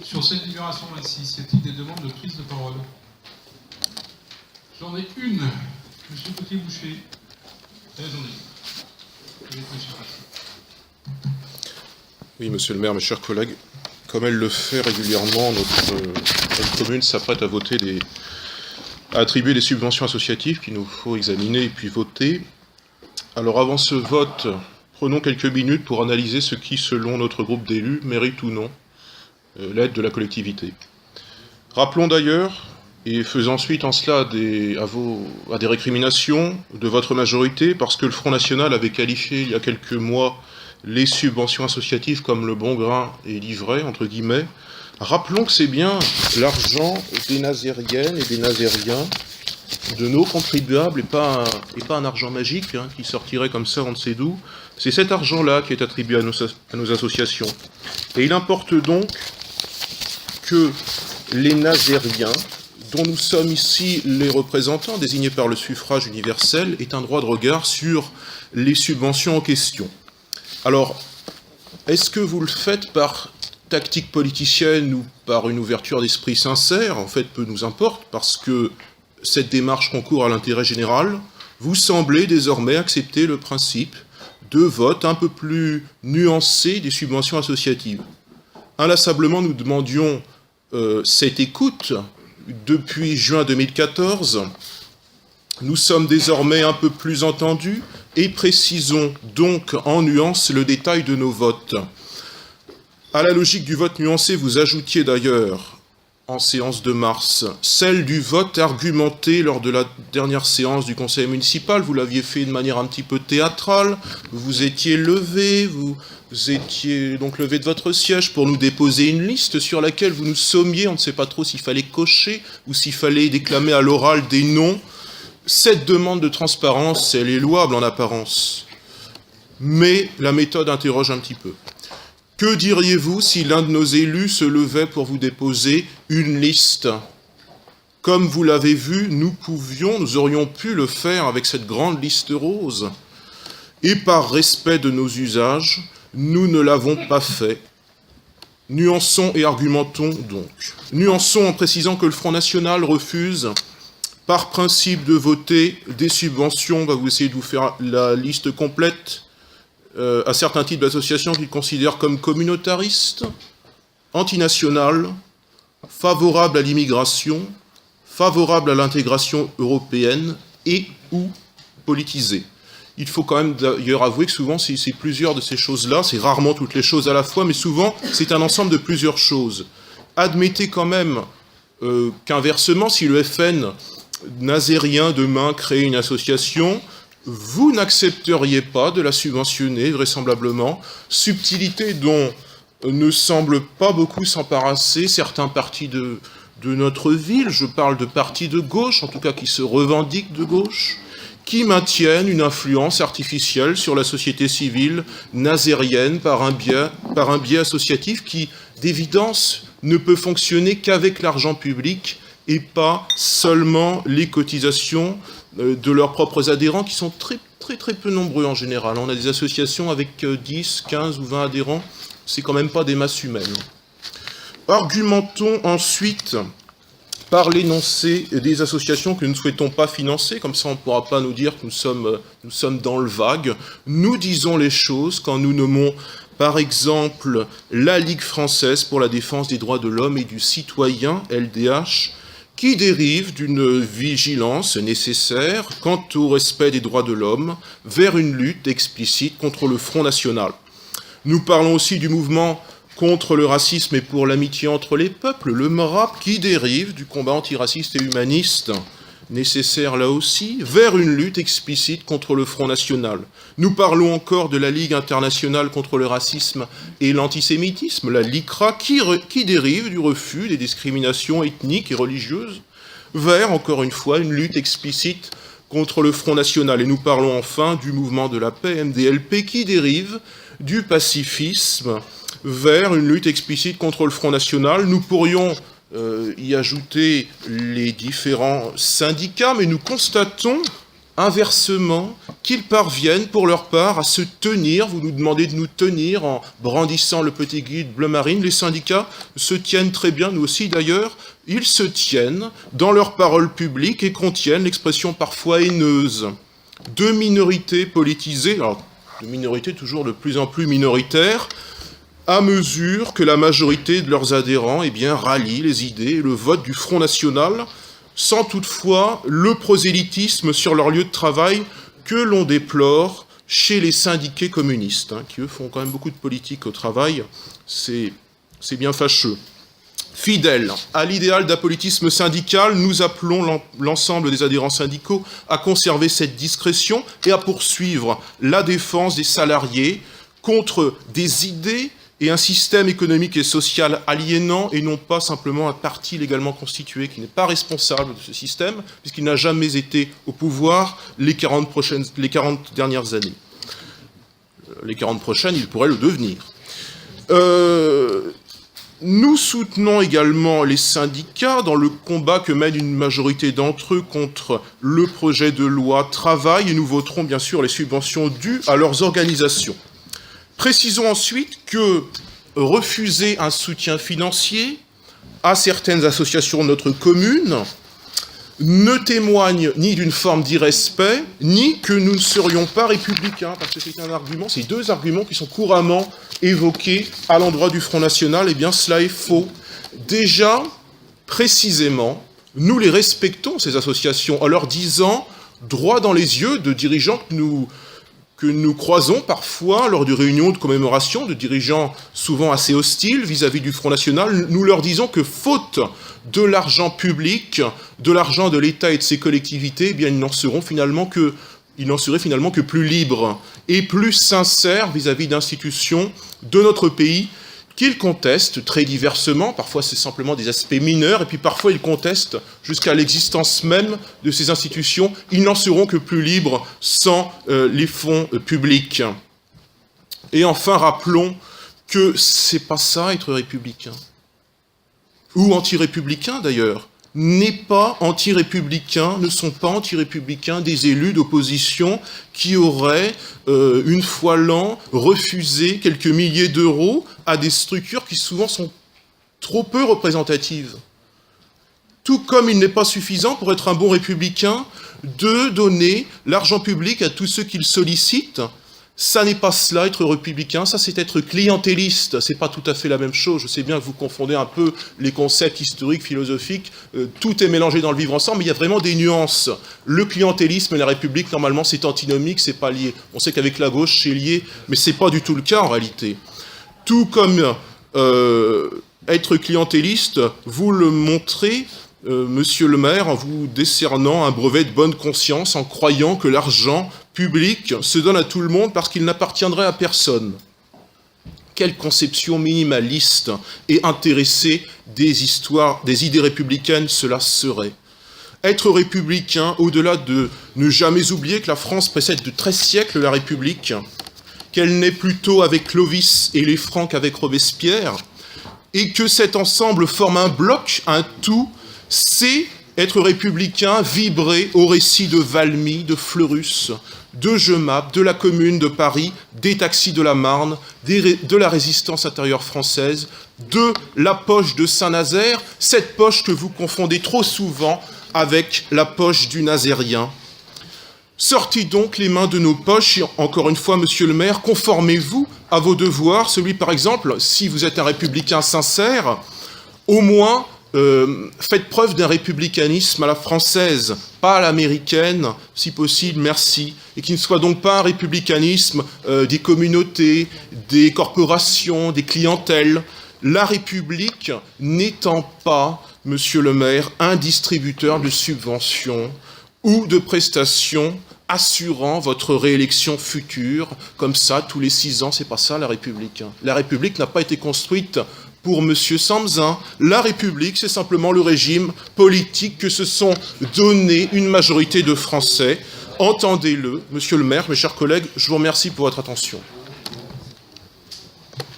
Sur cette libération 26, y a-t-il des demandes de prise de parole? J'en ai une. Monsieur Cotier-Boucher. J'en ai une. Oui, monsieur le maire, mes chers collègues, comme elle le fait régulièrement, notre commune s'apprête à attribuer des subventions associatives qu'il nous faut examiner et puis voter. Alors avant ce vote, prenons quelques minutes pour analyser ce qui, selon notre groupe d'élus, mérite ou non l'aide de la collectivité. Rappelons d'ailleurs, et faisant suite en cela à des récriminations de votre majorité, parce que le Front National avait qualifié il y a quelques mois les subventions associatives comme le bon grain et l'ivraie, entre guillemets, rappelons que c'est bien l'argent des Nazériennes et des Nazériens, de nos contribuables, et pas un argent magique qui sortirait comme ça on ne sait d'où. C'est cet argent-là qui est attribué à nos associations. Et il importe donc que les Nazériens, dont nous sommes ici les représentants désignés par le suffrage universel, aient un droit de regard sur les subventions en question. Alors, est-ce que vous le faites par tactique politicienne ou par une ouverture d'esprit sincère? En fait, peu nous importe, parce que cette démarche concourt à l'intérêt général. Vous semblez désormais accepter le principe de vote un peu plus nuancé des subventions associatives. Inlassablement, nous demandions cette écoute depuis juin 2014. Nous sommes désormais un peu plus entendus et précisons donc en nuance le détail de nos votes. À la logique du vote nuancé, vous ajoutiez d'ailleurs, en séance de mars, celle du vote argumenté lors de la dernière séance du conseil municipal. Vous l'aviez fait de manière un petit peu théâtrale, vous étiez levé, vous étiez donc levé de votre siège pour nous déposer une liste sur laquelle vous nous sommiez, on ne sait pas trop s'il fallait cocher ou s'il fallait déclamer à l'oral des noms. Cette demande de transparence, elle est louable en apparence, mais la méthode interroge un petit peu. Que diriez-vous si l'un de nos élus se levait pour vous déposer une liste? Comme vous l'avez vu, nous aurions pu le faire avec cette grande liste rose. Et par respect de nos usages, nous ne l'avons pas fait. Nuançons et argumentons donc. Nuançons en précisant que le Front National refuse par principe de voter des subventions. On va vous essayer de vous faire la liste complète. À certains types d'associations qu'il considère comme communautaristes, antinationales, favorables à l'immigration, favorables à l'intégration européenne et ou politisées. Il faut quand même d'ailleurs avouer que souvent c'est plusieurs de ces choses-là, c'est rarement toutes les choses à la fois, mais souvent c'est un ensemble de plusieurs choses. Admettez quand même qu'inversement, si le FN nazérien demain crée une association, vous n'accepteriez pas de la subventionner, vraisemblablement, subtilité dont ne semblent pas beaucoup s'embarrasser certains partis de notre ville, je parle de partis de gauche, en tout cas qui se revendiquent de gauche, qui maintiennent une influence artificielle sur la société civile nazérienne par un biais associatif qui, d'évidence, ne peut fonctionner qu'avec l'argent public et pas seulement les cotisations de leurs propres adhérents, qui sont très, très, très peu nombreux en général. On a des associations avec 10, 15 ou 20 adhérents, c'est quand même pas des masses humaines. Argumentons ensuite par l'énoncé des associations que nous ne souhaitons pas financer, comme ça on ne pourra pas nous dire que nous sommes dans le vague. Nous disons les choses quand nous nommons par exemple la Ligue française pour la défense des droits de l'homme et du citoyen, LDH, qui dérive d'une vigilance nécessaire quant au respect des droits de l'homme vers une lutte explicite contre le Front National. Nous parlons aussi du mouvement contre le racisme et pour l'amitié entre les peuples, le MRAP, qui dérive du combat antiraciste et humaniste, nécessaire là aussi, vers une lutte explicite contre le Front National. Nous parlons encore de la Ligue internationale contre le racisme et l'antisémitisme, la LICRA, qui dérive du refus des discriminations ethniques et religieuses, vers, encore une fois, une lutte explicite contre le Front National. Et nous parlons enfin du mouvement de la paix, MDLP, qui dérive du pacifisme vers une lutte explicite contre le Front National. Nous pourrions y ajouter les différents syndicats, mais nous constatons inversement, qu'ils parviennent pour leur part à se tenir, vous nous demandez de nous tenir en brandissant le petit guide bleu marine, les syndicats se tiennent très bien, nous aussi d'ailleurs, ils se tiennent dans leurs paroles publiques et contiennent l'expression parfois haineuse de minorités politisées, alors de minorités toujours de plus en plus minoritaires, à mesure que la majorité de leurs adhérents rallie les idées et le vote du Front National, sans toutefois le prosélytisme sur leur lieu de travail que l'on déplore chez les syndiqués communistes, qui eux font quand même beaucoup de politique au travail, c'est bien fâcheux. Fidèles à l'idéal d'apolitisme syndical, nous appelons l'ensemble des adhérents syndicaux à conserver cette discrétion et à poursuivre la défense des salariés contre des idées et un système économique et social aliénant, et non pas simplement un parti légalement constitué qui n'est pas responsable de ce système, puisqu'il n'a jamais été au pouvoir les 40 dernières années. Les 40 prochaines, il pourrait le devenir. Nous soutenons également les syndicats dans le combat que mène une majorité d'entre eux contre le projet de loi travail, et nous voterons bien sûr les subventions dues à leurs organisations. Précisons ensuite que refuser un soutien financier à certaines associations de notre commune ne témoigne ni d'une forme d'irrespect, ni que nous ne serions pas républicains, parce que c'est un argument, c'est deux arguments qui sont couramment évoqués à l'endroit du Front National. Eh bien, cela est faux. Déjà, précisément, nous les respectons, ces associations, en leur disant, droit dans les yeux de dirigeants que nous croisons parfois lors de réunions de commémoration, de dirigeants souvent assez hostiles vis-à-vis du Front National, nous leur disons que faute de l'argent public, de l'argent de l'État et de ses collectivités, eh bien ils n'en seraient finalement que plus libres et plus sincères vis-à-vis d'institutions de notre pays qu'ils contestent très diversement. Parfois c'est simplement des aspects mineurs, et puis parfois ils contestent jusqu'à l'existence même de ces institutions. Ils n'en seront que plus libres sans les fonds publics. Et enfin, rappelons que c'est pas ça être républicain, ou anti-républicain d'ailleurs. Ne sont pas anti-républicains des élus d'opposition qui auraient, une fois l'an, refusé quelques milliers d'euros à des structures qui souvent sont trop peu représentatives. Tout comme il n'est pas suffisant pour être un bon républicain de donner l'argent public à tous ceux qui le sollicitent. Ça n'est pas cela, être républicain, ça c'est être clientéliste, c'est pas tout à fait la même chose. Je sais bien que vous confondez un peu les concepts historiques, philosophiques, tout est mélangé dans le vivre ensemble, mais il y a vraiment des nuances. Le clientélisme et la République, normalement, c'est antinomique, c'est pas lié. On sait qu'avec la gauche, c'est lié, mais c'est pas du tout le cas en réalité. Tout comme être clientéliste, vous le montrez, Monsieur le maire, en vous décernant un brevet de bonne conscience, en croyant que l'argent public se donne à tout le monde parce qu'il n'appartiendrait à personne. Quelle conception minimaliste et intéressée des idées républicaines cela serait. Être républicain, au-delà de ne jamais oublier que la France précède de 13 siècles la République, qu'elle naît plutôt avec Clovis et les Francs qu'avec Robespierre, et que cet ensemble forme un bloc, un tout, c'est être républicain, vibrer au récit de Valmy, de Fleurus, de Jemappes, de la Commune de Paris, des taxis de la Marne, de la résistance intérieure française, de la poche de Saint-Nazaire, cette poche que vous confondez trop souvent avec la poche du Nazérien. Sortez donc les mains de nos poches, et encore une fois, monsieur le maire, conformez-vous à vos devoirs, celui par exemple, si vous êtes un républicain sincère, au moins faites preuve d'un républicanisme à la française, pas à l'américaine, si possible, merci, et qui ne soit donc pas un républicanisme des communautés, des corporations, des clientèles. La République n'étant pas, monsieur le maire, un distributeur de subventions ou de prestations assurant votre réélection future, comme ça, tous les 6 ans, c'est pas ça la République. La République n'a pas été construite pour M. Samzin. La République, c'est simplement le régime politique que se sont donné une majorité de Français. Entendez-le, monsieur le maire, mes chers collègues, je vous remercie pour votre attention.